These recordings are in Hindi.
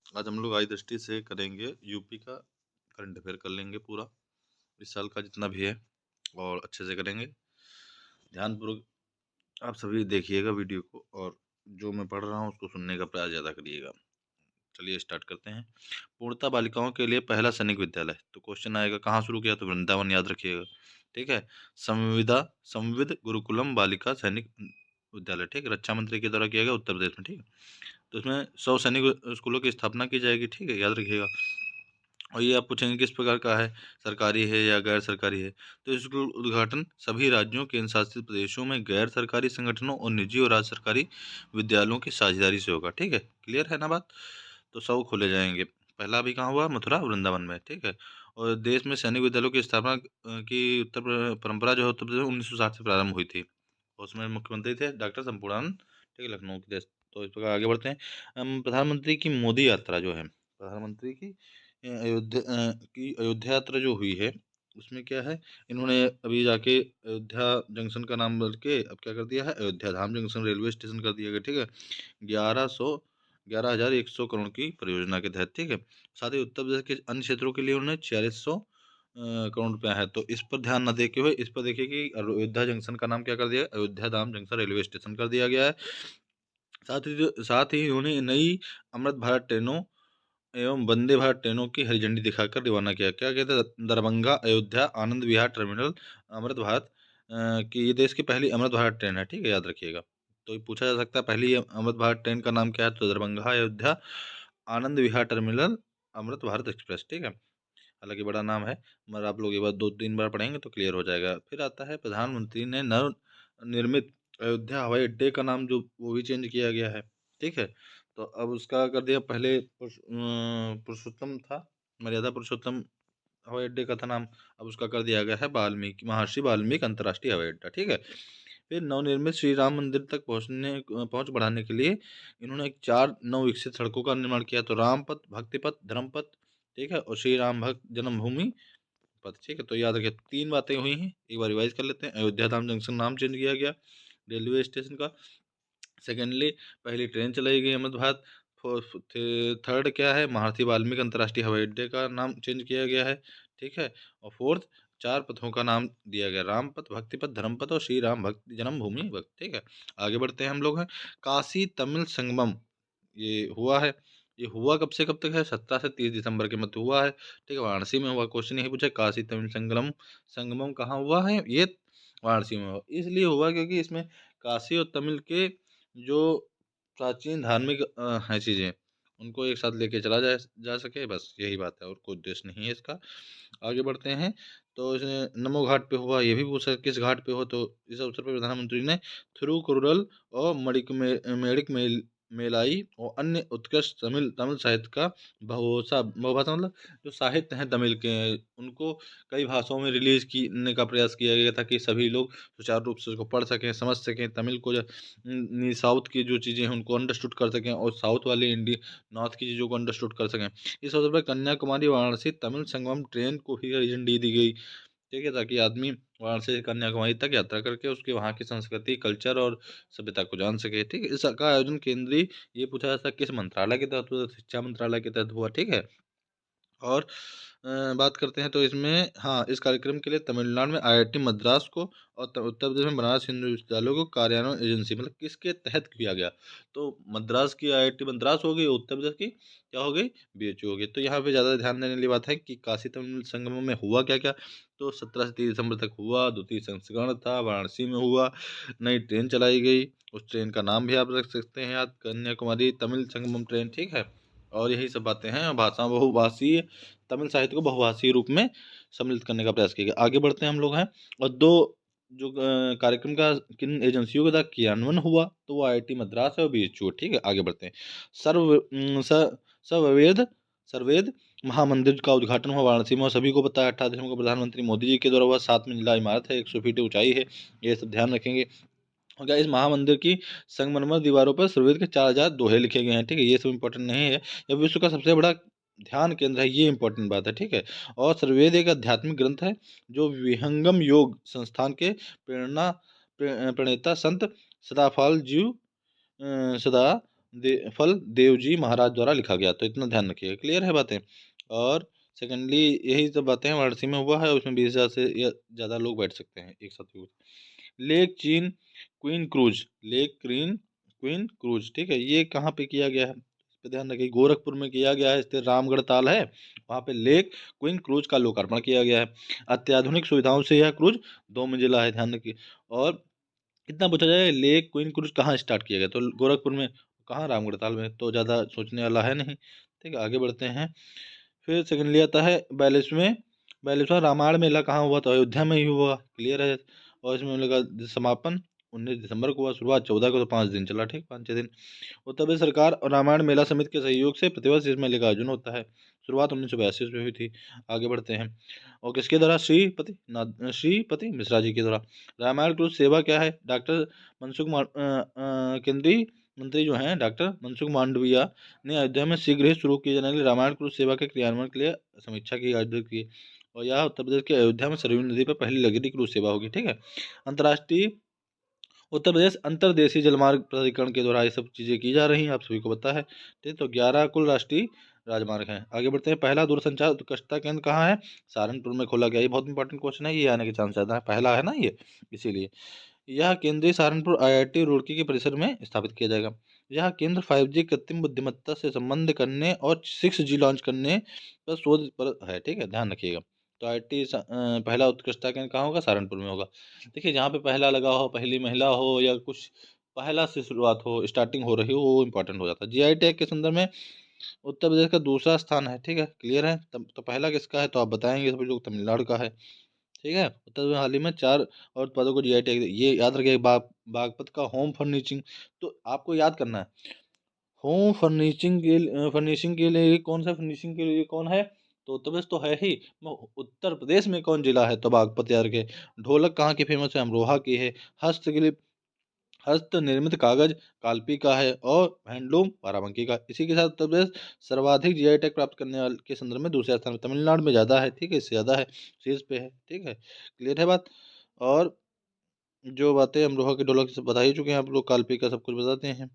आज हम लोग आई दृष्टि से करेंगे यूपी का करंट अफेयर कर लेंगे पूरा इस साल का जितना भी है और अच्छे से करेंगे। ध्यानपूर्वक आप सभी देखिएगा वीडियो को और जो मैं पढ़ रहा हूँ उसको सुनने का प्रयास ज़्यादा करिएगा। चलिए स्टार्ट करते हैं। पूर्णतः बालिकाओं के लिए पहला सैनिक विद्यालय, तो क्वेश्चन आएगा कहाँ शुरू किया, तो वृंदावन याद रखिएगा। ठीक है। संविद गुरुकुलम बालिका सैनिक विद्यालय, ठीक है, रक्षा मंत्री के द्वारा किया गया उत्तर प्रदेश में। ठीक है। तो इसमें 100 सैनिक स्कूलों की स्थापना की जाएगी। ठीक है, याद रखिएगा। और ये आप पूछेंगे किस प्रकार का है, सरकारी है या गैर सरकारी है। तो इसका उद्घाटन सभी राज्यों केंद्र शासित प्रदेशों में गैर सरकारी संगठनों और निजी और राज्य सरकारी विद्यालयों की साझेदारी से होगा। ठीक है, क्लियर है ना बात। तो 100 खोले जाएंगे। पहला अभी कहाँ हुआ, मथुरा वृंदावन में। ठीक है। और देश में सैनिक विद्यालयों की स्थापना की परंपरा जो है उत्तर प्रदेश में 1960 से प्रारंभ हुई थी। और उसमें मुख्यमंत्री थे डॉक्टर संपूर्णानंद। ठीक है, लखनऊ के देश। तो इस प्रकार आगे बढ़ते हैं। प्रधानमंत्री की मोदी यात्रा जो है, प्रधानमंत्री की अयोध्या यात्रा जो हुई है उसमें क्या है, इन्होंने अभी जाके अयोध्या जंक्शन का नाम बदल के अब क्या कर दिया है, अयोध्या धाम जंक्शन रेलवे स्टेशन कर दिया गया। ठीक है। 11,100 करोड़ की परियोजना के तहत। ठीक है। साथ ही उत्तर प्रदेश के अन्य क्षेत्रों के लिए उन्होंने 4600 करोड़ रुपया है। तो इस पर ध्यान न देते हुए इस पर देखिए कि अयोध्या जंक्शन का नाम क्या कर दिया है, अयोध्या धाम जंक्शन रेलवे स्टेशन कर दिया गया है। साथ ही उन्होंने नई अमृत भारत ट्रेनों एवं वंदे भारत ट्रेनों की हरी झंडी दिखाकर रवाना किया। क्या कहते हैं, दरभंगा अयोध्या आनंद विहार टर्मिनल अमृत भारत की ये देश की पहली अमृत भारत ट्रेन है। ठीक है, याद रखिएगा। तो ये पूछा जा सकता है पहली अमृत भारत ट्रेन का नाम क्या है, तो दरभंगा अयोध्या आनंद विहार टर्मिनल अमृत भारत एक्सप्रेस। ठीक है। हालांकि बड़ा नाम है, मगर आप लोग ये बात 2-3 बार पढ़ेंगे तो क्लियर हो जाएगा। फिर आता है प्रधानमंत्री ने नव निर्मित अयोध्या हवाई अड्डे का नाम जो वो भी चेंज किया गया है। ठीक है। तो अब उसका कर दिया, पहले पुरुषोत्तम था, मर्यादा पुरुषोत्तम हवाई अड्डे का था नाम। अब उसका कर दिया गया है वाल्मीकि, महर्षि वाल्मीकि अंतर्राष्ट्रीय हवाई अड्डा। ठीक है। फिर नवनिर्मित श्री राम मंदिर तक पहुंच बढ़ाने के लिए इन्होंने एक 4 नवविकसित सड़कों का निर्माण किया, तो राम पथ, भक्ति पथ, धर्म पथ। ठीक है। और श्री राम भक्त जन्मभूमि पथ। ठीक है। तो याद रखिए 3 बातें हुई हैं, एक बार रिवाइज कर लेते हैं। अयोध्या धाम जंक्शन नाम चेंज किया गया रेलवे स्टेशन का। सेकेंडली, पहली ट्रेन चलाई गई अहमद भारत। थर्ड क्या है, महर्षि वाल्मीकि अंतर्राष्ट्रीय हवाई अड्डे का नाम चेंज किया गया है। ठीक है। और फोर्थ, 4 पथों का नाम दिया गया, राम पथ, भक्ति पथ, धर्म पथ और श्री राम भक्त जन्मभूमि भक्त। ठीक है। आगे बढ़ते हैं हम लोग हैं। काशी तमिल संगमम ये हुआ है। ये हुआ कब से कब तक है, 17 से 30 दिसंबर के मध्य हुआ है। ठीक है, वाराणसी में हुआ। क्वेश्चन यही पूछा काशी तमिल संगमम कहाँ हुआ है, ये वाराणसी में हुआ। इसलिए हुआ क्योंकि इसमें काशी और तमिल के जो प्राचीन धार्मिक हैं चीज़ें, उनको एक साथ लेके चला जा सके, बस यही बात है, और कोई उद्देश्य नहीं है इसका। आगे बढ़ते हैं। तो इसने नमो घाट पे हुआ, ये भी पूछ सकते किस घाट पे हो, तो इस अवसर पर प्रधानमंत्री ने थिरुकुरल और मेडिक मेलाई और अन्य उत्कृष्ट तमिल तमिल साहित्य का बहुभाषा मतलब जो साहित्य हैं तमिल के, उनको कई भाषाओं में रिलीज करने का प्रयास किया गया ताकि सभी लोग सुचारू रूप से उसको पढ़ सकें, समझ सकें तमिल को। साउथ की जो चीज़ें हैं उनको अंडरस्टूड कर सकें, और साउथ वाले इंडिया नॉर्थ की चीज़ों को अंडरस्टूड कर सकें। इस अवसर पर कन्याकुमारी वाराणसी तमिल संगमम ट्रेन को भी हरी झंडी दी गई। ठीक है, ताकि आदमी वाराणसी से कन्याकुमारी तक यात्रा करके उसके वहाँ की संस्कृति, कल्चर और सभ्यता को जान सके। ठीक है। इसका आयोजन केंद्रीय, ये पूछा जा सकता है किस मंत्रालय के तहत हुआ, तो शिक्षा मंत्रालय के तहत हुआ। ठीक है। और बात करते हैं तो इसमें, हाँ, इस कार्यक्रम के लिए तमिलनाडु में आईआईटी मद्रास को और उत्तर प्रदेश में बनारस हिंदू विश्वविद्यालय को कार्यान्वयन एजेंसी, मतलब किसके तहत किया गया, तो मद्रास की आईआईटी मद्रास हो गई, उत्तर प्रदेश की क्या हो गई, बीएचयू हो गई। तो यहाँ पे ज़्यादा ध्यान देने वाली बात है कि काशी तमिल संगम में हुआ क्या क्या। तो 17 से 30 दिसंबर तक हुआ, द्वितीय संस्करण था, वाराणसी में हुआ, नई ट्रेन चलाई गई, उस ट्रेन का नाम भी आप रख सकते हैं याद, कन्याकुमारी तमिल संगमम ट्रेन। ठीक है। और यही सब बातें हैं। भाषा बहुभाषीय, तमिल साहित्य को बहुभाषीय रूप में सम्मिलित करने का प्रयास किया गया। आगे बढ़ते हैं हम लोग हैं। और दो जो कार्यक्रम का किन एजेंसियों के द्वारा क्रियान्वयन हुआ, तो वो आईआईटी मद्रास है और बीएचयू। ठीक है। आगे बढ़ते हैं। सर्व सर्ववेद सर्ववेद महामंदिर का उद्घाटन हुआ वाराणसी में, और सभी को पता है 18 दिसंबर को प्रधानमंत्री मोदी जी के द्वारा हुआ। 7 मंजिला इमारत है, 100 फीट ऊंचाई है, ये सब ध्यान रखेंगे। और क्या, इस महामंदिर की संगमरमर दीवारों पर सूर्यवेद के 4000 दोहे लिखे गए हैं। ठीक है, ये सब इंपॉर्टेंट नहीं है। यह विश्व का सबसे बड़ा ध्यान केंद्र है, ये इंपॉर्टेंट बात है। ठीक है। और सूर्यवेद एक आध्यात्मिक ग्रंथ है जो विहंगम योग संस्थान के प्रेरणा प्रणेता संत सदाफाल जी सदा फल देवजी महाराज द्वारा लिखा गया। तो इतना ध्यान रखिएगा, क्लियर है बातें। और सेकेंडली यही सब बातें वाराणसी में हुआ है, उसमें 20,000 से या ज़्यादा लोग बैठ सकते हैं एक साथ। लेक चीन queen cruise, lake queen cruise, ठीक है, ये कहाँ पे किया गया है इस पे ध्यान रखिए। गोरखपुर में किया गया है, स्थित रामगढ़ ताल है, वहाँ पे लेक क्वीन क्रूज का लोकार्पण किया गया है। अत्याधुनिक सुविधाओं से यह क्रूज 2 मंजिला है, ध्यान रखिए। और कितना पूछा जाए, लेक क्वीन क्रूज कहाँ स्टार्ट किया गया, तो गोरखपुर में, कहाँ, रामगढ़ ताल में, तो ज़्यादा सोचने वाला है नहीं। ठीक है, आगे बढ़ते हैं। फिर सेकेंडली आता है 42वां रामायण मेला कहाँ हुआ, तो अयोध्या में ही हुआ, क्लियर है। और इसमें मेले का समापन 19 दिसंबर को हुआ, शुरुआत 14 को, तो 5 दिन चला, ठीक, 5-6 दिन। उत्तर प्रदेश सरकार और रामायण मेला समिति के सहयोग से प्रतिवर्ष इस मेले का आयोजन होता है। शुरुआत 1982 में हुई थी। आगे बढ़ते हैं। और किसके द्वारा, श्रीपति मिश्रा जी के द्वारा। रामायण क्रूज सेवा क्या है, डॉक्टर केंद्रीय मंत्री जो हैं डॉक्टर मनसुख मांडविया ने अयोध्या में शीघ्र ही शुरू किए जाने वाली रामायण क्रूज सेवा के क्रियान्वयन के लिए समीक्षा की, आयोजित की। और यह उत्तर प्रदेश के अयोध्या में सरयू नदी पर पहली लग्जरी क्रूज सेवा होगी, ठीक है। अंतर्राष्ट्रीय उत्तर प्रदेश अंतर्देशीय जलमार्ग प्राधिकरण के द्वारा ये सब चीज़ें की जा रही हैं, आप सभी को पता है। ठीक, तो 11 कुल राष्ट्रीय राजमार्ग हैं। आगे बढ़ते हैं। पहला दूरसंचार उत्कृष्टता केंद्र कहाँ है, सहारनपुर में खोला गया। ये बहुत इंपॉर्टेंट क्वेश्चन है, ये आने के चांस ज़्यादा है, पहला है ना ये, इसीलिए। यह केंद्रीय सहारनपुर IIT रुड़की के परिसर में स्थापित किया जाएगा। यह केंद्र 5G कृत्रिम बुद्धिमत्ता से संबंध करने और 6G लॉन्च करने पर शोध पर है, ठीक है, ध्यान रखिएगा। तो IIT पहला उत्कृष्टता केंद्र कहाँ होगा, सहारनपुर में होगा। देखिए, जहाँ पे पहला लगा हो, पहली महिला हो, या कुछ पहला से शुरुआत हो, स्टार्टिंग हो रही हो, वो इंपॉर्टेंट हो जाता है। GI टैग के संदर्भ में उत्तर प्रदेश का दूसरा स्थान है, ठीक है, क्लियर है। तब तो पहला किसका है, तो आप बताएंगे सभी लोग, तमिलनाडु का है। ठीक है, उत्तर प्रदेश में हाल ही में 4 और उत्पादों को GI टैग, ये याद रखिए। बागपत का होम फर्निशिंग, तो आपको याद करना है, होम फर्निशिंग के लिए कौन सा, फर्निशिंग के लिए कौन है, तो उत्तर प्रदेश तो है ही। उत्तर प्रदेश में कौन जिला है, तो बागपत यार के। ढोलक कहाँ की फेमस है, अमरोहा की है। हस्तशिल्प, हस्त निर्मित कागज कालपी का है। और हैंडलूम बाराबंकी का। इसी के साथ उत्तर प्रदेश सर्वाधिक GI टैग प्राप्त करने वाले के संदर्भ में दूसरे स्थान में, तमिलनाडु में ज़्यादा है, ठीक है, इससे ज़्यादा है, शीर्ष पे है, ठीक है, क्लियर है बात। और जो बातें अमरोहा के ढोलक से बता ही चुके हैं आप लोग, कालपी का सब कुछ बताते हैं,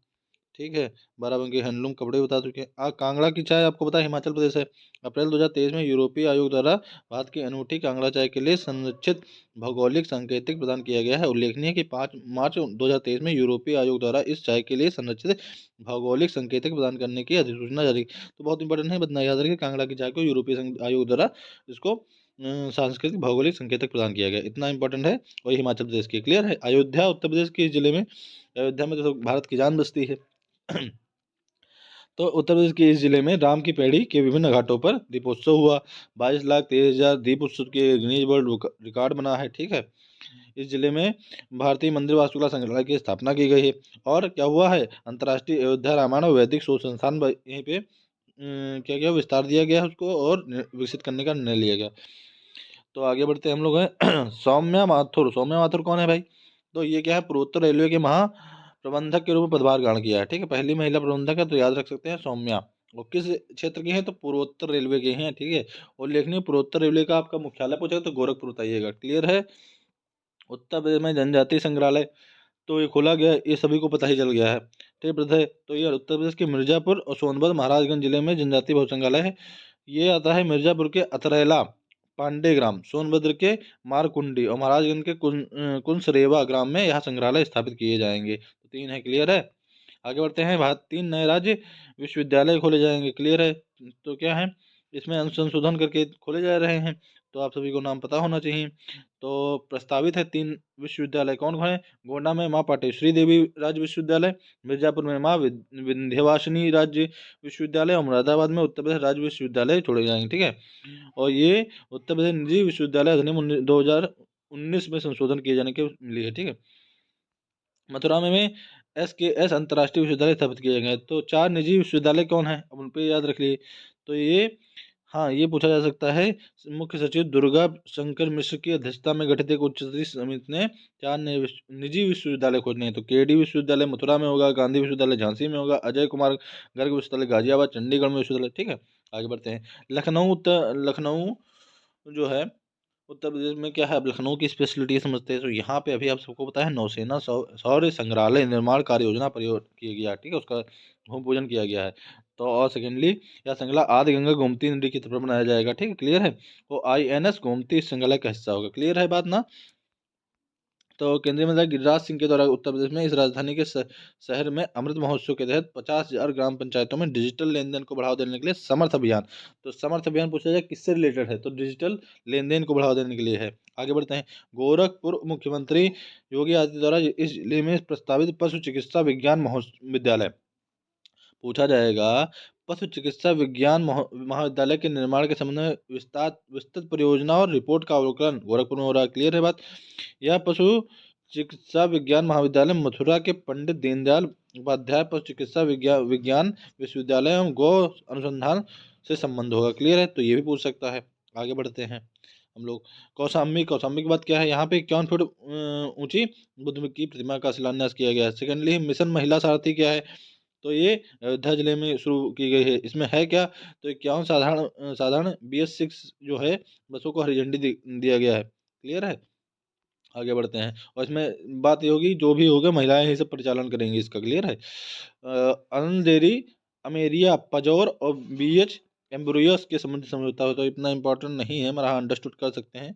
ठीक है। बाराबंकी हैंडलूम कपड़े बता चुके हैं। कांगड़ा की चाय आपको पता है हिमाचल प्रदेश है। अप्रैल 2023 में यूरोपीय आयोग द्वारा भारत की अनूठी कांगड़ा चाय के लिए संरक्षित भौगोलिक संकेतक प्रदान किया गया है। उल्लेखनीय है कि 5 मार्च 2023 में यूरोपीय आयोग द्वारा इस चाय के लिए संरक्षित भौगोलिक संकेतक प्रदान करने की अधिसूचना जारी। तो बहुत इंपॉर्टेंट है, बतना याद रखिए, कांगड़ा की चाय को यूरोपीय आयोग द्वारा इसको सांस्कृतिक भौगोलिक संकेतक प्रदान किया गया, इतना इंपॉर्टेंट है। और ये हिमाचल प्रदेश की, क्लियर है। अयोध्या उत्तर प्रदेश के जिले में, अयोध्या में तो भारत की जान बसती है। तो उत्तर प्रदेश के इस जिले में राम की पैड़ी के विभिन्न घाटों पर दीपोत्सव हुआ। 22,23,000 दीप उत्सव के गिनीज वर्ल्ड रिकॉर्ड बना है, ठीक है। इस जिले में भारतीय मंदिर वास्तुकला संग्रहालय की स्थापना की गई है। और क्या हुआ है, अंतर्राष्ट्रीय अयोध्या रामायण और वैदिक शोध संस्थान यहीं पे क्या क्या विस्तार दिया गया है उसको, और विकसित करने का निर्णय लिया गया। तो आगे बढ़ते हम लोग हैं। सौम्या माथुर कौन है भाई, तो ये क्या है, पूर्वोत्तर रेलवे के महा प्रबंधक के रूप में पदभार ग्रहण किया है, ठीक है, पहली महिला प्रबंधक है, तो याद रख सकते हैं सौम्या। और किस क्षेत्र की है, तो पूर्वोत्तर रेलवे के हैं, ठीक है। और लेखनी पूर्वोत्तर रेलवे का आपका मुख्यालय पूछेगा तो गोरखपुर बताइएगा, क्लियर है। उत्तर प्रदेश में जनजातीय संग्रहालय तो ये खोला गया, ये सभी को पता ही चल गया है, ठीक है। तो ये उत्तर प्रदेश के मिर्जापुर और सोनभद्र महाराजगंज जिले में जनजातीय बहु संग्रहालय है। ये आता है मिर्जापुर के अतरैला पांडे ग्राम, सोनभद्र के मारकुंडी और महाराजगंज के कुंसरेवा ग्राम में यह संग्रहालय स्थापित किए जाएंगे। तो 3 है, क्लियर है। आगे बढ़ते हैं। भारत 3 नए राज्य विश्वविद्यालय खोले जाएंगे, क्लियर है। तो क्या है, इसमें अनुसंशोधन करके खोले जा रहे हैं, तो आप सभी को नाम पता होना चाहिए। तो प्रस्तावित है 3 विश्वविद्यालय, कौन कौन है, गोंडा में माँ पाटेश्वरी देवी राज्य विश्वविद्यालय, मिर्जापुर में माँ विंध्यवासिनी राज्य विश्वविद्यालय, और मुरादाबाद में उत्तर प्रदेश राज्य विश्वविद्यालय छोड़े जाएंगे, ठीक है। और ये उत्तर प्रदेश निजी विश्वविद्यालय अधिनियम 2019 में संशोधन किए जाने के मिली है, ठीक है। मथुरा में SKS अंतर्राष्ट्रीय विश्वविद्यालय स्थापित किए गए। तो 4 निजी विश्वविद्यालय कौन है, अब उन पे याद रख लिए। तो ये, हाँ, ये पूछा जा सकता है। मुख्य सचिव दुर्गा शंकर मिश्र की अध्यक्षता में गठित एक उच्च स्तरीय समिति ने 4 नए निजी विश्वविद्यालय खोजने हैं। तो KD विश्वविद्यालय मथुरा में होगा, गांधी विश्वविद्यालय झांसी में होगा, अजय कुमार गर्ग विश्वविद्यालय गाजियाबाद, चंडीगढ़ में विश्वविद्यालय, ठीक है। आगे बढ़ते हैं। लखनऊ जो है उत्तर प्रदेश में क्या है, अब लखनऊ की स्पेशलिटी समझते हैं। तो यहाँ पे अभी आप सबको पता है नौसेना शौर्य संग्रहालय निर्माण कार्य योजना प्रयोग किया गया, ठीक है, उसका भूमि पूजन किया गया है। तो और सेकेंडली यह श्रृंखला आदि गंगा गोमती नदी के तट पर बनाया जाएगा, ठीक है, क्लियर है। वो INS गोमती इस श्रृंखला का हिस्सा होगा, क्लियर है बात ना। तो केंद्रीय मंत्री गिरिराज सिंह के द्वारा उत्तर प्रदेश में इस राजधानी के शहर में अमृत महोत्सव के तहत 50,000 ग्राम पंचायतों में डिजिटल लेन देन को बढ़ावा देने के लिए समर्थ अभियान। तो समर्थ अभियान पूछा जाए किससे रिलेटेड है, तो डिजिटल लेन देन को बढ़ावा देने के लिए है। आगे बढ़ते हैं। गोरखपुर मुख्यमंत्री योगी आदित्यनाथ द्वारा इस जिले में प्रस्तावित पशु चिकित्सा विज्ञान महाविद्यालय पूछा जाएगा। पशु चिकित्सा विज्ञान महाविद्यालय के निर्माण के संबंध में विस्तृत परियोजना और रिपोर्ट का अवलोकन गोरखपुर में हो रहा है, क्लियर है बात। यह पशु चिकित्सा विज्ञान महाविद्यालय मथुरा के पंडित दीनदयाल उपाध्याय पशु चिकित्सा विज्ञान विश्वविद्यालय एवं गौ अनुसंधान से संबंध होगा, क्लियर है। तो ये भी पूछ सकता है। आगे बढ़ते हैं हम लोग। कौशाम्बी कौशाम्बी की बात क्या है, यहाँ पे 51 फुट ऊंची बुद्ध की प्रतिमा का शिलान्यास किया गया है। सेकेंडली मिशन महिला सारथी क्या है, तो ये अयोध्या जिले में शुरू की गई है। इसमें है क्या, तो 51 साधारण BS6 जो है बसों को हरी झंडी दिया गया है, क्लियर है। आगे बढ़ते हैं। और इसमें बात ये होगी जो भी होगा महिलाएं ही सब परिचालन करेंगी इसका, क्लियर है। आनंद डेयरी अमेरिया पजौर और BH एम्ब्रोयस के संबंध समझौता हो, तो इतना इंपॉर्टेंट नहीं है, मगर अंडरस्टूड कर सकते हैं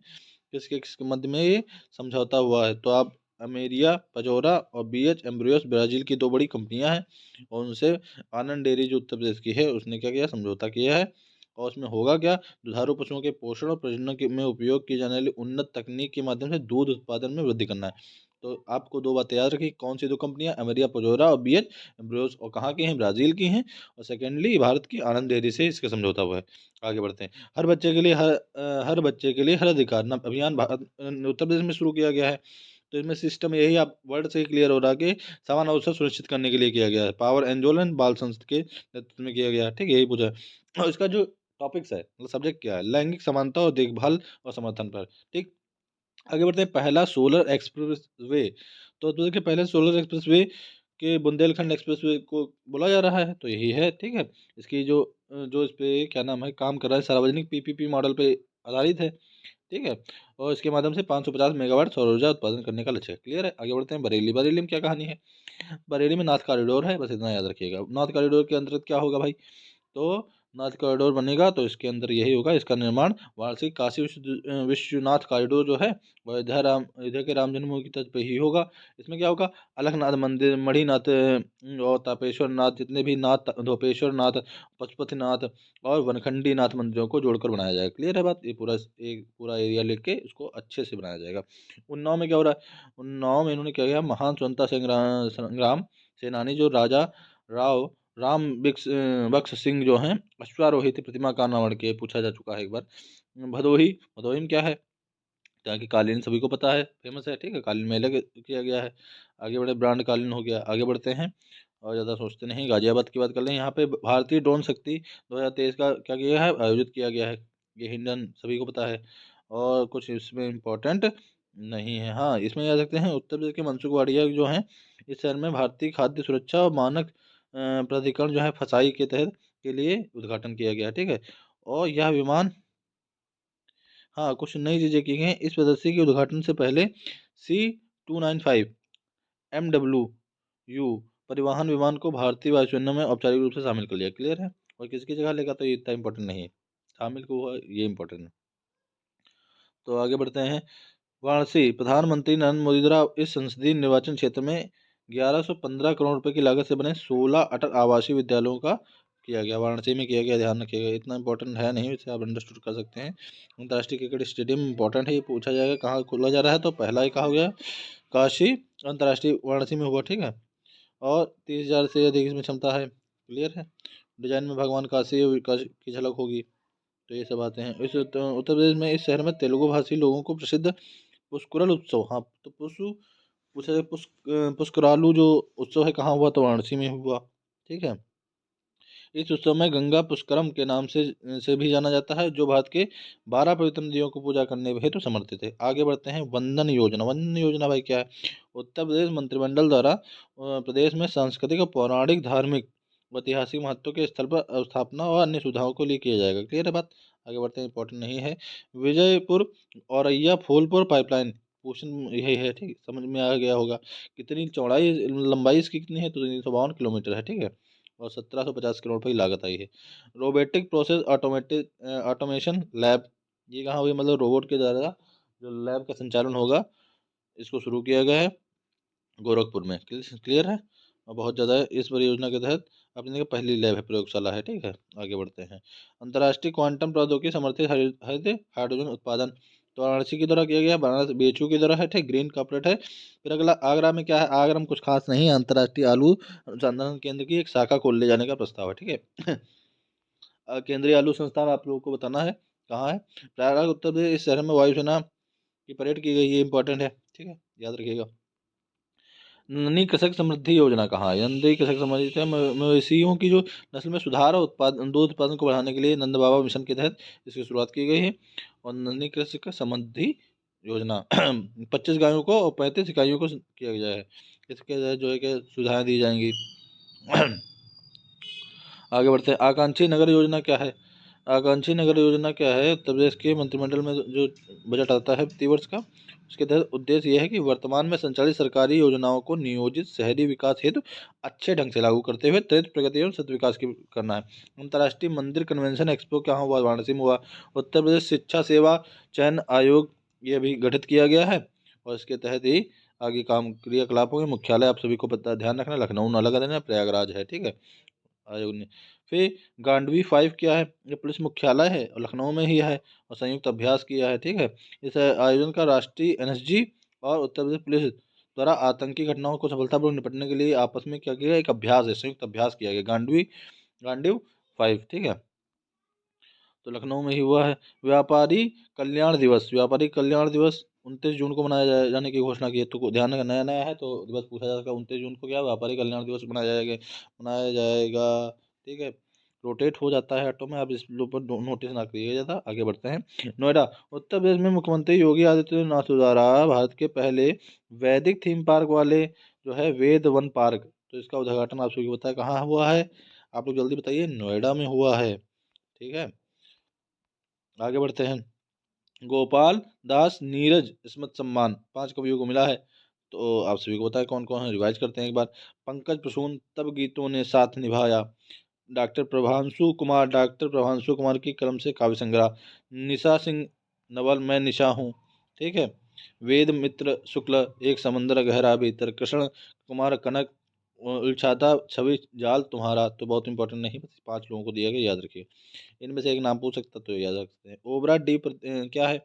किसके किसके मध्य में ये समझौता हुआ है। तो आप अमेरिया पजौरा और BH एम्ब्रोयस ब्राजील की दो बड़ी कंपनियां हैं, और उनसे आनंद डेयरी जो उत्तर प्रदेश की है उसने क्या किया, समझौता किया है। और उसमें होगा क्या, दुधारू पशुओं के पोषण और प्रजनन में उपयोग की जाने वाली उन्नत तकनीक के माध्यम से दूध उत्पादन में वृद्धि करना है। तो आपको दो बातें याद रखी, कौन सी दो कंपनियां, अमेरिया पजोरा और BH एम्ब्रोस, और कहाँ की हैं, ब्राजील की हैं। और सेकेंडली भारत की आनंद डेयरी से इसका समझौता हुआ है। आगे बढ़ते हैं। हर बच्चे के लिए हर अधिकार न अभियान भारत उत्तर प्रदेश में शुरू किया गया है। तो इसमें सिस्टम यही आप वर्ड से ही क्लियर हो रहा है कि समान अवसर सुनिश्चित करने के लिए किया गया है। पावर एंजोल एंड बाल संस्थ के नेतृत्व में किया गया है, ठीक है, यही पूछा है। और इसका जो टॉपिक्स है, मतलब सब्जेक्ट क्या है, लैंगिक समानता और देखभाल और समर्थन पर, ठीक। आगे बढ़ते हैं। पहला सोलर एक्सप्रेस वे, तो देखिए पहले सोलर एक्सप्रेस वे के बुंदेलखंड एक्सप्रेस वे को बोला जा रहा है, तो यही है, ठीक है। इसकी जो इस पे क्या नाम है, काम कर रहा है, सार्वजनिक PPP मॉडल पे आधारित है, ठीक है। और इसके माध्यम से 550 मेगावाट सौर ऊर्जा उत्पादन करने का लक्ष्य है, क्लियर है। आगे बढ़ते हैं। बरेली बरेली में क्या कहानी है, बरेली में नाथ कॉरिडोर है, बस इतना याद रखिएगा। नाथ कॉरिडोर के अंतर्गत क्या होगा भाई, तो नाथ कॉरिडोर बनेगा तो इसके अंदर यही होगा, इसका निर्माण वार्षिक काशी विश्वनाथ कॉरिडोर जो है वह अयोध्या के राम जन्मभूमि की तर्ज पे ही होगा। इसमें क्या होगा, अलखनाथ मंदिर, मणिनाथ और तापेश्वर नाथ, जितने भी नाथ, धोपेश्वर नाथ, पशुपतिनाथ और वनखंडी नाथ मंदिरों को जोड़कर बनाया जाएगा, क्लियर है बात। ये पूरा एरिया लेके उसको अच्छे से बनाया जाएगा। उन्नाव में क्या हो रहा है, उन्नाव में इन्होंने क्या किया, महान स्वतंत्रता संग्राम सेनानी जो राजा राव राम बख्श सिंह जो हैं अश्वारोहित प्रतिमा का अनावरण किए, पूछा जा चुका है एक बार। भदोही भदोही में क्या है, यहाँ की कालीन सभी को पता है, फेमस है, ठीक है, कालीन मेला किया गया है। आगे बढ़े, ब्रांड कालीन हो गया। आगे बढ़ते हैं और ज़्यादा सोचते नहीं, गाजियाबाद की बात कर लें। यहाँ पे भारतीय ड्रोन शक्ति 2023 का क्या किया है, आयोजित किया गया है, ये हिंडन सभी को पता है। और कुछ इसमें इम्पोर्टेंट नहीं है। हाँ, इसमें याद रखते हैं उत्तर प्रदेश के मनसुख वाडिया जो हैं, इस शहर में भारतीय खाद्य सुरक्षा और मानक प्राधिकरण जो है फसाई के तहत के लिए उद्घाटन किया गया, ठीक है। और यह विमान, हाँ, कुछ नई चीज़ें की गई हैं इस प्रदर्शनी के उद्घाटन से पहले। C295 MW परिवहन विमान को भारतीय वायुसेना में औपचारिक रूप से शामिल कर लिया, क्लियर है। और किसकी जगह लेगा, तो ये इतना इंपॉर्टेंट नहीं है, शामिल को हुआ ये इंपॉर्टेंट है। तो आगे बढ़ते हैं। वाराणसी, प्रधानमंत्री नरेंद्र मोदी द्वारा इस संसदीय निर्वाचन क्षेत्र में 1115 करोड़ रुपए की लागत से बने 16 अटल आवासीय विद्यालयों का किया गया, वाराणसी में किया गया, ध्यान रखिएगा, इतना इंपॉर्टेंट है नहीं, इसे आप अंडरस्टूड कर सकते हैं। अंतर्राष्ट्रीय क्रिकेट स्टेडियम इंपॉर्टेंट है, ये पूछा जाएगा कहाँ खोला जा रहा है, तो पहला ही कहा हो गया काशी अंतर्राष्ट्रीय वाराणसी में हुआ, ठीक है। और 30,000 से अधिक इसमें क्षमता है, क्लियर है। डिजाइन में भगवान काशी की झलक होगी। तो ये सब आते हैं। इस उत्तर प्रदेश में इस शहर में तेलुगु भाषी लोगों को प्रसिद्ध पुष्करल उत्सव, हाँ, तो पूछा जाए पुष्करालू जो उत्सव है कहाँ हुआ, तो वाराणसी में हुआ, ठीक है। इस उत्सव में गंगा पुष्करम के नाम से भी जाना जाता है, जो भारत के 12 पवित्र नदियों को पूजा करने हेतु समर्पित है। आगे बढ़ते हैं। वंदन योजना, वंदन योजना भाई क्या है, उत्तर प्रदेश मंत्रिमंडल द्वारा प्रदेश में सांस्कृतिक और पौराणिक धार्मिक ऐतिहासिक महत्व के स्थल पर स्थापना और अन्य सुविधाओं को लिए किया जाएगा। क्लियर है बात? आगे बढ़ते हैं, इंपॉर्टेंट नहीं है। विजयपुर औरैया फूलपुर पाइपलाइन, क्वेश्चन यही है, ठीक है, समझ में आ गया होगा। कितनी चौड़ाई लंबाई इसकी कितनी है? तो 352 किलोमीटर है, ठीक है, और 1750 करोड़ रुपये की लागत आई है। Robotic process automated automation lab, ये कहाँ हुई? मतलब रोबोट के द्वारा जो लैब का संचालन होगा, इसको शुरू किया गया है गोरखपुर में। क्लियर है? और बहुत ज़्यादा है। इस परियोजना के तहत अपने की पहली लैब है, प्रयोगशाला है, ठीक है। आगे बढ़ते हैं। अंतर्राष्ट्रीय क्वांटम प्रौद्योगिकी समर्थित हरित हरित हाइड्रोजन उत्पादन, तो वाराणसी की द्वारा किया गया, बनारस BHU की द्वारा है, ठीक, ग्रीन कॉर्पोरेट है। फिर अगला आगरा में क्या है? आगरा में कुछ खास नहीं है, अंतर्राष्ट्रीय आलू अनुसंधान केंद्र की एक शाखा खोल ले जाने का प्रस्ताव है, ठीक है। केंद्रीय आलू संस्थान आप लोगों को बताना है कहाँ है? प्रयागराज उत्तर प्रदेश। इस शहर में वायुसेना की परेड की गई, ये इंपॉर्टेंट है, ठीक है, याद रखिएगा। नन्ही कृषक समृद्धि योजना कहाँ है? नन्ही कृषक समृद्धि मवेशियों की जो नस्ल में सुधार और उत्पादन, दूध उत्पादन को बढ़ाने के लिए नंद बाबा मिशन के तहत इसकी शुरुआत की गई है। और नन्ही कृषक समृद्धि योजना 25 गायों को और 35 इकाइयों को किया गया है। इसके तहत जो है कि सुविधाएं दी जाएंगी। आगे बढ़ते हैं। आकांक्षी नगर योजना क्या है? आकांक्षी नगर योजना क्या है? उत्तर प्रदेश के मंत्रिमंडल में जो बजट आता है वित्तीय वर्ष का, उसके तहत उद्देश्य यह है कि वर्तमान में संचालित सरकारी योजनाओं को नियोजित शहरी विकास हेतु अच्छे ढंग से लागू करते हुए त्वरित प्रगति एवं सतत विकास की करना है। अंतर्राष्ट्रीय मंदिर कन्वेंशन एक्सपो कहाँ हुआ? वाराणसी में हुआ। उत्तर प्रदेश शिक्षा सेवा चयन आयोग, ये भी गठित किया गया है, और इसके तहत ही आगे काम क्रियाकलाप होंगे। मुख्यालय आप सभी को पता, ध्यान रखना, लखनऊ नालंदा है, प्रयागराज है, ठीक है, आयोग ने। फिर गांडवी 5 क्या है? ये पुलिस मुख्यालय है और लखनऊ में ही है, और संयुक्त अभ्यास किया है, ठीक है। इस आयोजन का राष्ट्रीय NSG और उत्तर प्रदेश पुलिस द्वारा आतंकी घटनाओं को सफलतापूर्वक निपटने के लिए आपस में क्या किया गया? एक अभ्यास है, संयुक्त अभ्यास किया गया, गांडीव 5, ठीक है, तो लखनऊ में ही हुआ है। व्यापारी कल्याण दिवस, व्यापारी कल्याण दिवस 29 जून को मनाया जाने की घोषणा की है। तो ध्यान रखना, नया नया है तो दिवस पूछा जा सकता है। 29 जून को क्या व्यापारी कल्याण दिवस मनाया जाएगा, ठीक है। रोटेट हो जाता है ऑटो में, आप इस ऊपर नोटिस ना करिए ज़्यादा। आगे बढ़ते हैं। नोएडा, उत्तर प्रदेश में मुख्यमंत्री योगी आदित्यनाथ द्वारा भारत के पहले वैदिक थीम पार्क वाले जो है वेद वन पार्क, तो इसका उद्घाटन आप सभी को पता है कहाँ हुआ है? आप लोग जल्दी बताइए। नोएडा में हुआ है, ठीक है। आगे बढ़ते हैं। गोपाल दास नीरज स्मृति सम्मान 5 कवियों को मिला है, तो आप सभी को पता है कौन कौन है, रिवाइज करते हैं एक बार। पंकज प्रसून, तब गीतों ने साथ निभाया। डॉक्टर प्रभांशु कुमार की कलम से काव्य संग्रह। निशा सिंह नवल, मैं निशा हूँ, ठीक है। वेद मित्र शुक्ल, एक समंदर गहरा भीतर। कृष्ण कुमार कनक, उलझाता छवि जाल तुम्हारा, तो बहुत इंपॉर्टेंट नहीं, बस 5 लोगों को दिया गया, याद रखिए। इनमें से एक नाम पूछ सकता तो याद रख सकते हैं। ओबरा डी क्या है?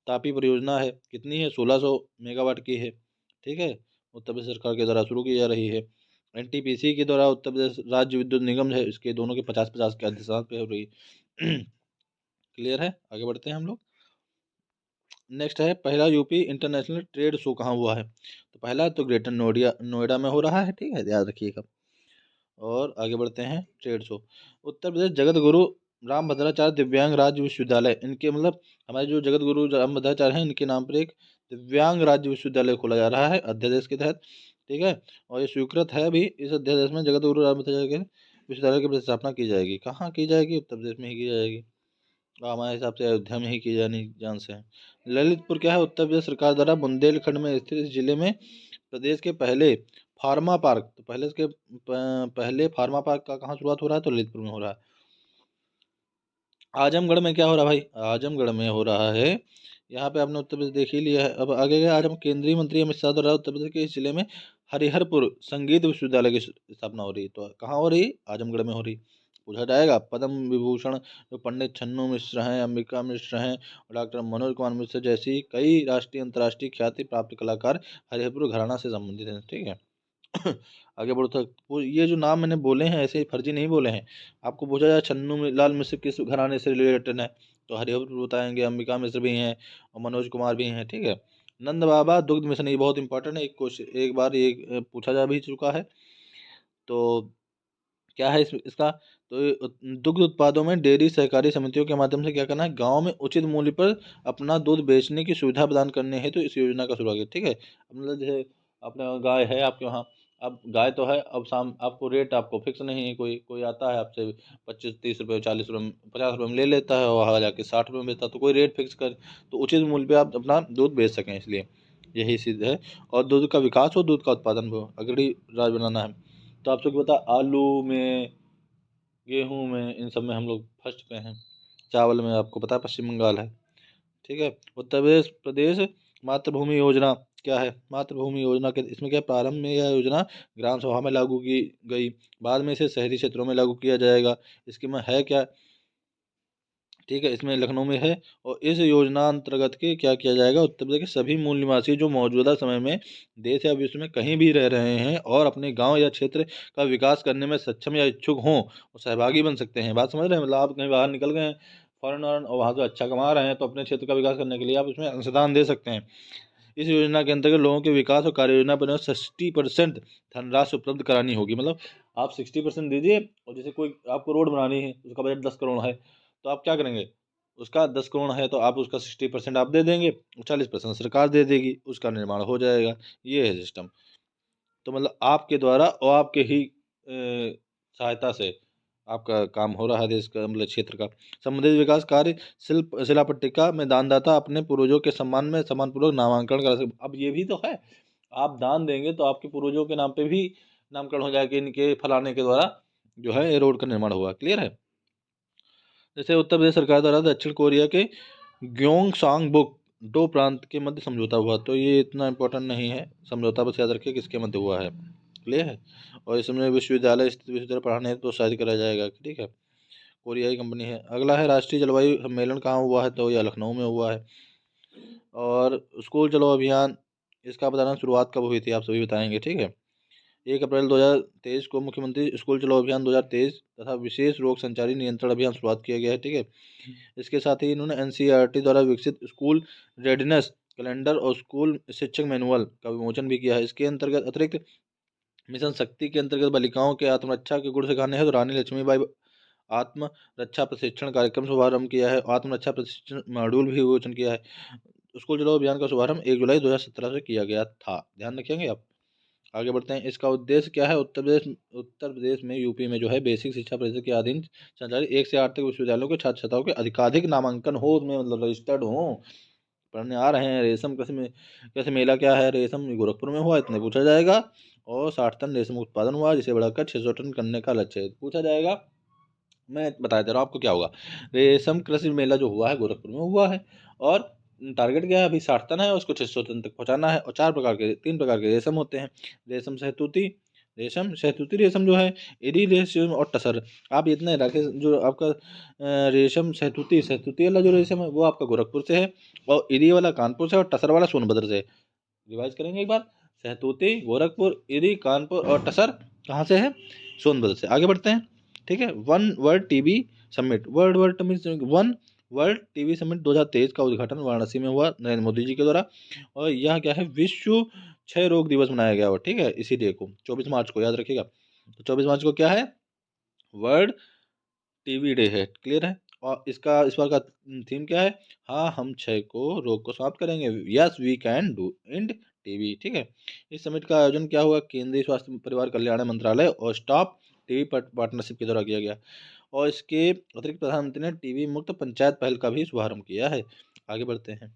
तापी परियोजना है, कितनी है? 1600 मेगावाट की है, ठीक है, उत्तर प्रदेश सरकार के द्वारा शुरू की जा रही है। NTPC के द्वारा उत्तर प्रदेश राज्य विद्युत निगम है, इसके दोनों के 50-50 के अधिशांश पे हो रही है। क्लियर है? आगे बढ़ते हैं हम लोग। नेक्स्ट है, पहला यूपी इंटरनेशनल ट्रेड शो कहाँ हुआ है? तो पहला तो ग्रेटर नोएडा नोएडा में हो रहा है, ठीक है, याद रखिएगा। और आगे बढ़ते हैं। ट्रेड शो, उत्तर प्रदेश जगत गुरु रामभद्राचार्य दिव्यांग राज्य विश्वविद्यालय, इनके मतलब हमारे जो जगत गुरु रामभद्राचार्य हैं, इनके नाम पर एक दिव्यांग राज्य विश्वविद्यालय खोला जा रहा है अध्यादेश के तहत, ठीक है। और ये स्वीकृत है भी। इस अध्यादेश में जगत गुरु रामभद्राचार्य के विश्वविद्यालय की प्रतिष्ठापना की जाएगी। कहाँ की जाएगी? उत्तर प्रदेश में ही की जाएगी, और हमारे हिसाब से अयोध्या में ही की जानी जान से है। ललितपुर क्या है? उत्तर प्रदेश सरकार द्वारा बुंदेलखंड में स्थित इस जिले में प्रदेश के पहले फार्मा पार्क, तो पहले फार्मा पार्क का कहाँ शुरुआत हो रहा है? तो ललितपुर में हो रहा है। आजमगढ़ में क्या हो रहा है भाई? आजमगढ़ में हो रहा है, यहाँ पे आपने उत्तर प्रदेश देख ही लिया है। अब आगे गए। आज हम केंद्रीय मंत्री अमित शाह द्वारा उत्तर प्रदेश के इस जिले में हरिहरपुर संगीत विश्वविद्यालय की स्थापना हो रही है, तो कहाँ हो रही? आजमगढ़ में हो रही। पूछा जाएगा। पद्म विभूषण जो पंडित छन्नू मिश्र हैं, अंबिका मिश्र हैं, और डॉक्टर मनोज कुमार मिश्र जैसी कई राष्ट्रीय अंतर्राष्ट्रीय ख्याति प्राप्त कलाकार हरिहरपुर घराना से संबंधित हैं, ठीक है। आगे बढ़ो तक, ये जो नाम मैंने बोले हैं ऐसे फर्जी नहीं बोले हैं। आपको पूछा जाए लाल मिश्र किस घराने से रिलेटेड है, तो हरिहर बताएंगे। अंबिका मिश्र भी हैं और मनोज कुमार भी हैं, ठीक है। नंद बाबा दुग्ध मिशन, ये बहुत इंपॉर्टेंट है, एक क्वेश्चन एक बार ये पूछा जा भी चुका है। तो क्या है इसका? तो दुग्ध उत्पादों में डेयरी सहकारी समितियों के माध्यम से क्या करना है? गांव में उचित मूल्य पर अपना दूध बेचने की सुविधा प्रदान करने हेतु इस योजना का शुरू किया, ठीक है। मतलब जैसे अपने गाय है आपके वहाँ, अब गाय तो है, अब शाम आपको रेट आपको फिक्स नहीं है, कोई कोई आता है आपसे 25-30 रुपये 40 रुपये 50 रुपये में ले लेता है, वहाँ जाके 60 रुपये में बेचता है, तो कोई रेट फिक्स कर, तो उचित मूल्य पे आप अपना दूध बेच सकें, इसलिए यही चीज़ है। और दूध का विकास हो, दूध का उत्पादन हो, अगर राज बनाना है तो आप सबको पता, आलू में, गेहूं में, इन सब में हम लोग फर्स्ट पे हैं। चावल में आपको पता है पश्चिम बंगाल है। ठीक है। उत्तर प्रदेश प्रदेश मातृभूमि योजना क्या है? मातृभूमि योजना के इसमें क्या, प्रारंभ में यह योजना ग्राम सभा में लागू की गई, बाद में इसे शहरी क्षेत्रों में लागू किया जाएगा। इसके में है क्या? ठीक है, इसमें लखनऊ में है। और इस योजना अंतर्गत के क्या किया जाएगा, उत्तर प्रदेश के सभी मूल निवासी जो मौजूदा समय में देश या विश्व में कहीं भी रह रहे हैं और अपने गांव या क्षेत्र का विकास करने में सक्षम या इच्छुक हों, वो सहभागी बन सकते हैं। बात समझ रहे हैं? मतलब आप कहीं बाहर निकल गए हैं फॉरेन और वहाँ से अच्छा कमा रहे हैं, तो अपने क्षेत्र का विकास करने के लिए आप इसमें अंशदान दे सकते हैं। इस योजना के अंतर्गत लोगों के विकास और कार्य योजना पर 60% धनराशि उपलब्ध करानी होगी। मतलब आप 60% दीजिए, और जैसे कोई आपको रोड बनानी है, उसका बजट 10 करोड़ है, तो आप क्या करेंगे, उसका 10 करोड़ है तो आप उसका 60% आप दे देंगे, 40% सरकार दे देगी, उसका निर्माण हो जाएगा। ये है सिस्टम। तो मतलब आपके द्वारा और आपके ही सहायता से आपका काम हो रहा है देश का, मतलब क्षेत्र का। संबंधित विकास कार्य शिल्प शिला पट्टिका में दानदाता अपने पूर्वजों के सम्मान में सम्मानपूर्वक नामांकन कर सकते। अब ये भी तो है, आप दान देंगे तो आपके पूर्वजों के नाम पे भी नामकरण हो जाएगा, इनके फलाने के द्वारा जो है ये रोड का निर्माण हुआ। क्लियर है? जैसे उत्तर प्रदेश सरकार द्वारा दक्षिण कोरिया के ग्योंगसांग बुक दो प्रांत के मध्य समझौता हुआ, तो ये इतना इम्पोर्टेंट नहीं है, समझौता बस याद रखिए किसके मध्य हुआ है। क्लियर है? और इसमें विश्वविद्यालय स्थित विश्वविद्यालय पढ़ाने हेतु प्रोत्साहित करा जाएगा। ठीक है, कोरियाई कंपनी है। अगला है राष्ट्रीय जलवायु सम्मेलन कहाँ हुआ है, तो यह लखनऊ में हुआ है। और स्कूल चलो अभियान, इसका बताना शुरुआत कब हुई थी, आप सभी बताएंगे। ठीक है, 1 अप्रैल 2023 को मुख्यमंत्री स्कूल चलो अभियान 2023 तथा विशेष रोग संचारी नियंत्रण अभियान शुरुआत किया गया है। ठीक है, इसके साथ ही इन्होंने एनसीईआरटी द्वारा विकसित स्कूल रेडनेस कैलेंडर और स्कूल शिक्षक मैनुअल का विमोचन भी किया है। इसके अंतर्गत अतिरिक्त मिशन शक्ति के अंतर्गत बालिकाओं के आत्मरक्षा के गुण सिखाने हैं, तो रानी लक्ष्मीबाई आत्म रक्षा प्रशिक्षण कार्यक्रम शुभारंभ किया है, आत्म रक्षा प्रशिक्षण मॉड्यूल भी विमोचन किया है। स्कूल चलो अभियान का शुभारंभ 1 जुलाई 2017 से किया गया था, ध्यान रखेंगे आप। आगे बढ़ते हैं। इसका उद्देश्य क्या है? उत्तर प्रदेश में, यूपी में जो है बेसिक शिक्षा परिषद के अधीन संचालित 1 से 8 तक विश्वविद्यालयों के छात्र छात्राओं के अधिकाधिक नामांकन हो, उसमें मतलब रजिस्टर्ड हो, पढ़ने आ रहे हैं। रेशम कृषि में कैसे मेला क्या है? रेशम गोरखपुर में हुआ, इतने पूछा जाएगा। और 60 टन रेशम उत्पादन हुआ, जिसे बढ़ाकर 600 टन करने का लक्ष्य है, पूछा जाएगा। मैं बता दे रहा हूँ आपको क्या होगा। रेशम कृषि मेला जो हुआ है गोरखपुर में हुआ है, और टारगेट क्या है? अभी 60 टन है, उसको 600 टन तक पहुंचाना है। और 3 प्रकार के रेशम होते हैं। रेशम सहतूती रेशम जो है, इरी रेशम और टसर। आप इतने रखे, जो आपका रेशम सहतूती वाला जो रेशम है वो आपका गोरखपुर से है, और इरी वाला कानपुर से, और टसर वाला सोनभद्र से। रिवाइज करेंगे एक बार। सहतूती गोरखपुर, इरी कानपुर, और टसर कहाँ से है? सोनभद्र से। आगे बढ़ते हैं। ठीक है, वन वर्ल्ड टीबी समिट 2023 का उद्घाटन वाराणसी में हुआ नरेंद्र मोदी जी के द्वारा। और यह क्या है? विश्व क्षय रोग दिवस मनाया गया हुआ। ठीक है, इसी डे को 24 मार्च को, याद रखिएगा। तो 24 मार्च को क्या है? वर्ल्ड टीबी डे है। क्लियर है? और इसका इस बार का थीम क्या है? हाँ, हम क्षय को रोग को समाप्त करेंगे। Yes we can do end TB. ठीक है, इस समिट का आयोजन क्या हुआ? केंद्रीय स्वास्थ्य परिवार कल्याण मंत्रालय और स्टॉप टीबी पार्टनरशिप के द्वारा किया गया। और इसके अतिरिक्त प्रधानमंत्री ने टीबी मुक्त पंचायत पहल का भी शुभारंभ किया है। आगे बढ़ते हैं।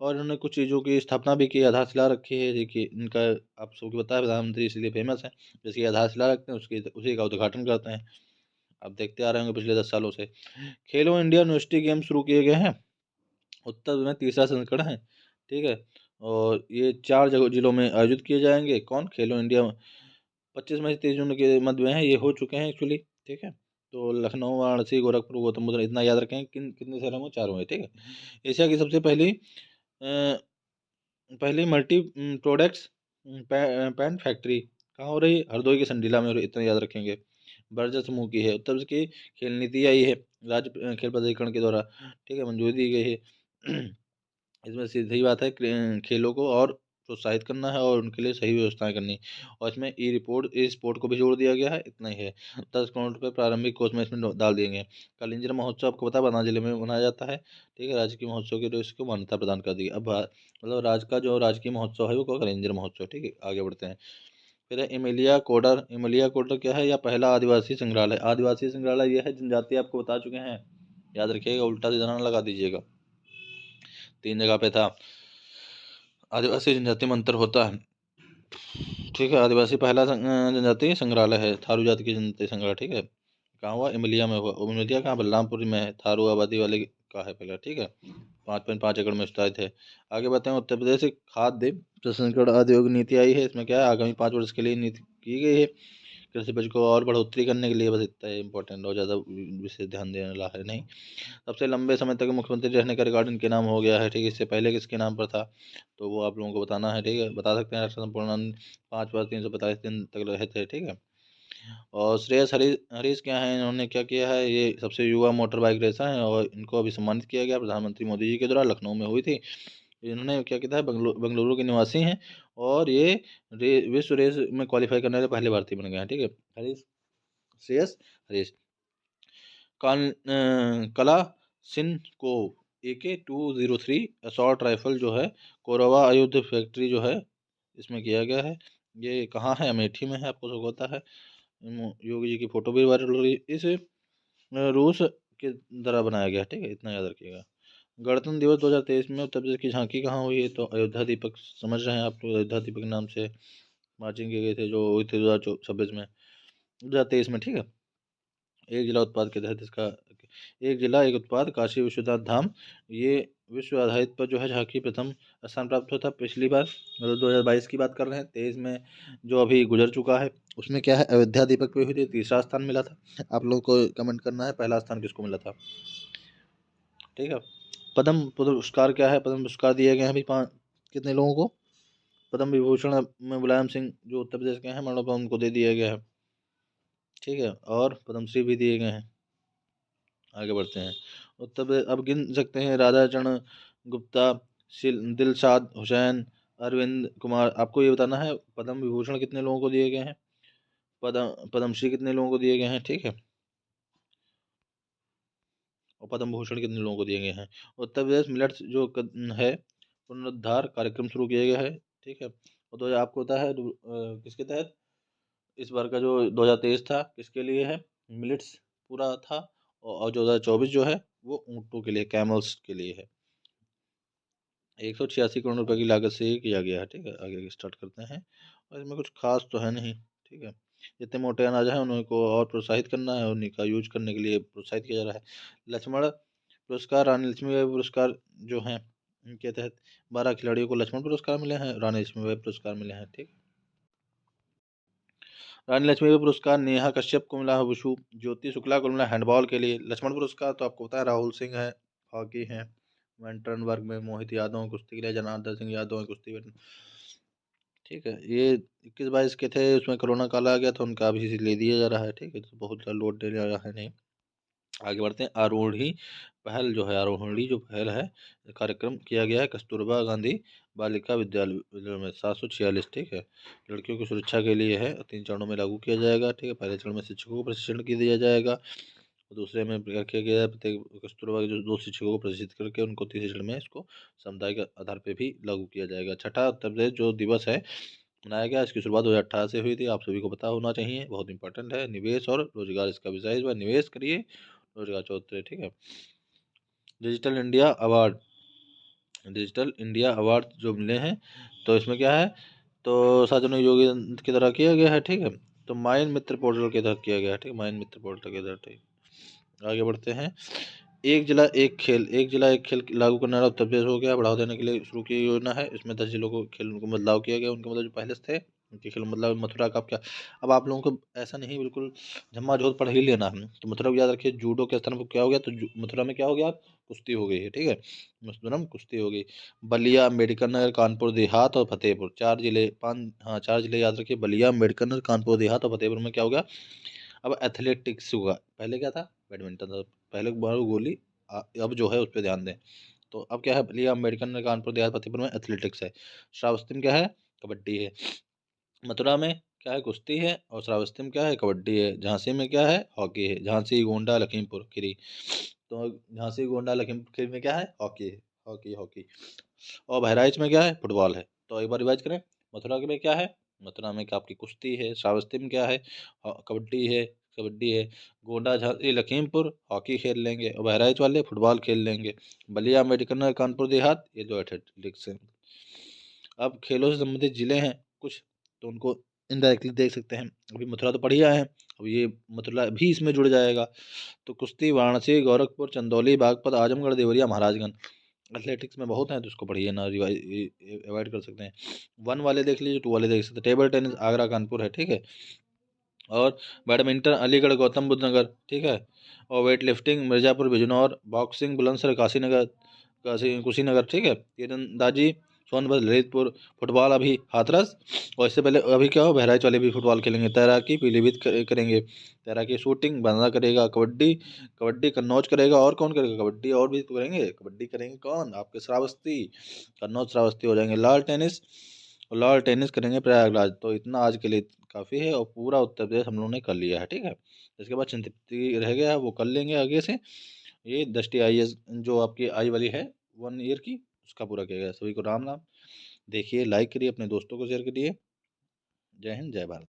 और इन्होंने कुछ चीज़ों की स्थापना भी की, आधारशिला रखी है। देखिए इनका, आप सबको पता है प्रधानमंत्री इसलिए फेमस है, जिसकी आधारशिला रखते हैं उसकी उसी का उद्घाटन करते हैं। आप देखते आ रहे होंगे पिछले 10 सालों से। खेलो इंडिया यूनिवर्सिटी गेम शुरू किए गए हैं, उत्तर में तीसरा संस्करण है। ठीक है, और ये 4 जगह जिलों में आयोजित किए जाएंगे। कौन? खेलो इंडिया 25 मई से 23 जून के मध्य में है, ये हो चुके हैं एक्चुअली। ठीक है, तो लखनऊ, वाराणसी, गोरखपुर, गौतम बुद्ध, इतना याद रखें। कितने शहरों में? 4 हुए। ठीक है, एशिया की सबसे पहली मल्टी प्रोडक्ट्स पैंट फैक्ट्री कहाँ हो रही है? हरदोई के संडीला में हो रही, इतना याद रखेंगे। बर्जर समूह की है। उत्तर प्रदेश की खेल नीति आई है राज्य खेल प्राधिकरण के द्वारा। ठीक है, मंजूरी दी गई है। इसमें सीधी बात है, खेलों को और प्रोत्साहित करना है और उनके लिए सही व्यवस्थाएं करनी। और इसमें ई स्पोर्ट को भी जोड़ दिया गया है, इतना ही है। 10 करोड़ रुपये प्रारंभिक कोष में इसमें डाल दिए गए। कालिंजर महोत्सव आपको पता है बना जिले में मनाया जाता है। ठीक है, राजकीय महोत्सव के लिए इसको मान्यता प्रदान कर दी। अब मतलब राज्य का जो राजकीय महोत्सव है वो कलिंजर महोत्सव। ठीक है, आगे बढ़ते हैं। फिर है इमिलिया कोडर। इमिलिया कोडर क्या है? या पहला आदिवासी संग्रहालय। आदिवासी संग्रहालय यह है जनजाति, आपको बता चुके हैं, याद रखिएगा, उल्टा सीधा ना लगा दीजिएगा। 3 जगह पे था। आदिवासी जनजाति में अंतर होता है, ठीक है। आदिवासी पहला जनजाति संग्रहालय है, थारू जाति की जनजाति संग्रहालय, ठीक है। कहाँ हुआ? इमिलिया में हुआ। इमिलिया कहाँ? बलरामपुर में है, थारू आबादी वाले का है पहला, ठीक है। 5.5 एकड़ में विस्तारित है। आगे बढ़ते हैं। उत्तर प्रदेश एक खाद्य प्रसंस्करण आयोग नीति आई है। इसमें क्या है? आगामी 5 वर्ष के लिए नीति की गई है। कृषि उपज को और बढ़ोतरी करने के लिए, बस इतना इंपॉर्टेंट, और ज़्यादा विशेष ध्यान देने वाला है नहीं। सबसे लंबे समय तक मुख्यमंत्री रहने का रिकॉर्ड इनके नाम हो गया है, ठीक है। इससे पहले किसके नाम पर था? तो वो आप लोगों को बताना है, ठीक है। बता सकते हैं। राष्ट्र संपूर्णानंद 5 वर्ष 345 दिन तक रहे थे, ठीक है। और श्रेयस हरीश हरीश क्या है? इन्होंने क्या किया है? ये सबसे युवा मोटर बाइक रेसर हैं और इनको अभी सम्मानित किया गया प्रधानमंत्री मोदी जी के द्वारा, लखनऊ में हुई थी। इन्होंने क्या किया है? बेंगलुरु के निवासी हैं और ये विश्व रेस में क्वालिफाई करने वाले पहले भारतीय बन गए हैं, ठीक है। हरीश, श्रेयस हरीश। कला को AK-203 असॉल्ट राइफल जो है, कोरवा आयुध फैक्ट्री जो है, इसमें किया गया है। ये कहाँ है? अमेठी में है, आपको सब पता है। योगी जी की फोटो भी वायरल हो रही है। इसे रूस के द्वारा बनाया गया, ठीक है, इतना याद रखिएगा। गणतंत्र दिवस 2023 में उत्तर प्रदेश की झांकी कहाँ हुई है? तो अयोध्या दीपक, समझ रहे हैं आप लोग, अयोध्या दीपक के नाम से मार्चिंग किए गए थे, जो हुई थी 2026 में, 2023 में, ठीक है। एक जिला उत्पाद के तहत इसका, एक जिला एक उत्पाद काशी विश्वनाथ धाम, ये विश्व आधारित पर जो है झांकी प्रथम स्थान प्राप्त हुआ था पिछली बार, मतलब 2022 की बात कर रहे हैं। 23 में जो अभी गुजर चुका है उसमें क्या है? अयोध्या दीपक पे हुई थी, तीसरा स्थान मिला था। आप लोग को कमेंट करना है पहला स्थान किसको मिला था, ठीक है। पद्म पुरस्कार क्या है? पद्म पुरस्कार दिए गए हैं अभी कितने लोगों को? पद्म विभूषण में मुलायम सिंह जो उत्तर प्रदेश के हैं, मरणोपरांत उनको दे दिया गया है, ठीक है। और पद्मश्री भी दिए गए हैं। आगे बढ़ते हैं। उत्तर प्रदेश अब गिन सकते हैं। राधा चरण गुप्ता, दिलशाद हुसैन, अरविंद कुमार। आपको ये बताना है पद्म विभूषण कितने लोगों को दिए गए हैं, पद्मश्री कितने लोगों को दिए गए हैं, ठीक है। और पद्म भूषण कितने लोगों को दिए गए हैं। उत्तर प्रदेश मिलेट्स जो है पुनरुद्धार कार्यक्रम शुरू किया गया है, ठीक है। और तो आपको पता है किसके तहत इस बार का जो 2023 था किसके लिए है? मिलिट्स पूरा था। और 2024 जो है वो ऊँटों के लिए, कैमल्स के लिए है। 186 करोड़ रुपए की लागत से ये किया गया है, ठीक है। आगे स्टार्ट करते हैं। और इसमें कुछ खास तो है नहीं, ठीक है। जितने मोटे अनाज हैं उनको और प्रोत्साहित करना है, उन्हीं का यूज करने के लिए प्रोत्साहित किया जा रहा है। लक्ष्मण पुरस्कार, रानी लक्ष्मीबाई पुरस्कार जो हैं, इनके तहत 12 खिलाड़ियों को लक्ष्मण पुरस्कार मिले हैं, रानी लक्ष्मीबाई पुरस्कार मिले हैं, ठीक। रानी लक्ष्मीबाई पुरस्कार नेहा कश्यप को मिला है वुशु, ज्योति शुक्ला को मिला हैंडबॉल के लिए। लक्ष्मण पुरस्कार तो आपको पता है राहुल सिंह है, हॉकी है। वेंटर्न वर्ग में मोहित यादव कुश्ती के लिए, जनार्दन सिंह यादव है कुश्ती में, ठीक है। ये 21-22 के थे, उसमें कोरोना काल आ गया तो उनका अभी ले दिया जा रहा है, ठीक है। तो बहुत ज़्यादा लोड दे रहा है नहीं। आगे बढ़ते हैं। आरोही पहल जो है, आरोहणी जो पहल है, कार्यक्रम किया गया है कस्तूरबा गांधी बालिका विद्यालय में 746, ठीक है। लड़कियों की सुरक्षा के लिए है, 3 चरणों में लागू किया जाएगा, ठीक है। पहले चरण में शिक्षकों को प्रशिक्षण दिया जाएगा, और दूसरे में क्या किया गया है? प्रत्येक कस्तूरबा के जो 2 शिक्षकों को प्रशिक्षित करके उनको तीसरे चरण में इसको सामुदायिक आधार पर भी लागू किया जाएगा। छठा उत्तर प्रदेश जो दिवस है मनाया गया, इसकी शुरुआत 2018 से हुई थी, आप सभी को पता होना चाहिए, बहुत इंपॉर्टेंट है। निवेश और रोजगार इसका विषय है, इस बार निवेश करिए, रोजगार चौथे, ठीक है। Digital India award, digital India award जो मिले हैं, तो इसमें क्या है? तो सार्वजनिक योजना की तरह किया गया है, ठीक है। तो माइन मित्र पोर्टल के तहत किया गया है, ठीक है, माइन मित्र पोर्टल के तहत, ठीक। आगे बढ़ते हैं। एक जिला एक खेल, एक जिला एक खेल लागू करने वाला उत्तर प्रदेश हो गया, बढ़ावा देने के लिए शुरू की योजना है। इसमें 10 जिलों को खेल को बदलाव किया गया, उनके मतलब जो पहले से थे उनके खेल मतलब मथुरा का क्या। अब आप लोगों को ऐसा नहीं बिल्कुल झमाझोल पढ़ ही लेना है, तो मथुरा को याद रखिए। जूडो के स्थान पर क्या हो गया? तो मथुरा में क्या हो गया? कुश्ती हो गई है, ठीक है। मथुरा में कुश्ती हो गई। बलिया, अम्बेडकर नगर, कानपुर देहात और फतेहपुर, 4 जिले, 5, हाँ 4 जिले याद रखिए। बलिया, अम्बेडकर नगर, कानपुर देहात और फतेहपुर में क्या हो गया? अब एथलेटिक्स हुआ। पहले क्या था? बैडमिंटन था। पहले मारो गोली, अब जो है उस पर ध्यान दें। तो अब क्या है? बलिया, अम्बेडकर नगर, कानपुर देहात, फतेहपुर में एथलेटिक्स है। श्रावस्ती में क्या है? कबड्डी है। मथुरा में क्या है? कुश्ती है। और श्रावस्ती में क्या है? कबड्डी है। झांसी में क्या है? हॉकी है। झांसी, गोंडा, लखीमपुर खीरी, तो झांसी, गोंडा, लखीमपुर खीरी में क्या है? हॉकी है, हॉकी हॉकी। और बहराइच में क्या है? फुटबॉल है। तो एक बार रिवाइज करें। मथुरा में क्या है? मथुरा में क्या आपकी कुश्ती है, श्रावस्ती में क्या है, कबड्डी है, गोंडा झांसी लखीमपुर हॉकी खेल लेंगे, और बहराइच वाले फुटबॉल खेल लेंगे, बलिया मेडिकल कानपुर देहात ये जो एथलेटिक्स है। अब खेलों से संबंधित जिले हैं कुछ, तो उनको इनडायरेक्टली देख सकते हैं। अभी मथुरा तो पढ़ ही आए हैं, अब ये मथुरा भी इसमें जुड़ जाएगा। तो कुश्ती वाराणसी, गोरखपुर, चंदौली, बागपत, आजमगढ़, देवरिया, महाराजगंज। एथलेटिक्स में बहुत हैं तो उसको पढ़िए ना, अवॉइड कर सकते हैं। वन वाले देख लीजिए, टू वाले देख सकते हैं। टेबल टेनिस आगरा कानपुर है, ठीक है। और बैडमिंटन अलीगढ़ गौतम बुद्ध नगर, ठीक है। और weight lifting Mirzapur Bijnor, boxing Bulandshahr Kushinagar, ठीक है। तीरंदाजी सोनभद्र ललितपुर, फुटबॉल अभी हाथरस, और इससे पहले अभी क्या हो, बहराइच वाले भी फुटबॉल खेलेंगे। तैराकी पीलीभीत करेंगे, तैराकी शूटिंग बंदा करेगा, कबड्डी कबड्डी कन्नौज करेगा, और कौन करेगा कबड्डी, और भी तो करेंगे कबड्डी, करेंगे कौन आपके श्रावस्ती, कन्नौज श्रावस्ती हो जाएंगे। लाल टेनिस करेंगे प्रयागराज। तो इतना आज के लिए काफ़ी है, और पूरा उत्तर प्रदेश हम लोगों ने कर लिया है, ठीक है। इसके बाद चिंतपूर्णी रह गया, वो कर लेंगे आगे से। ये 10 IAS जो आपकी आई वाली है 1 ईयर की, उसका पूरा किया गया। सभी को राम राम। देखिए, लाइक करिए, अपने दोस्तों को शेयर करिए। जय हिंद, जय भारत।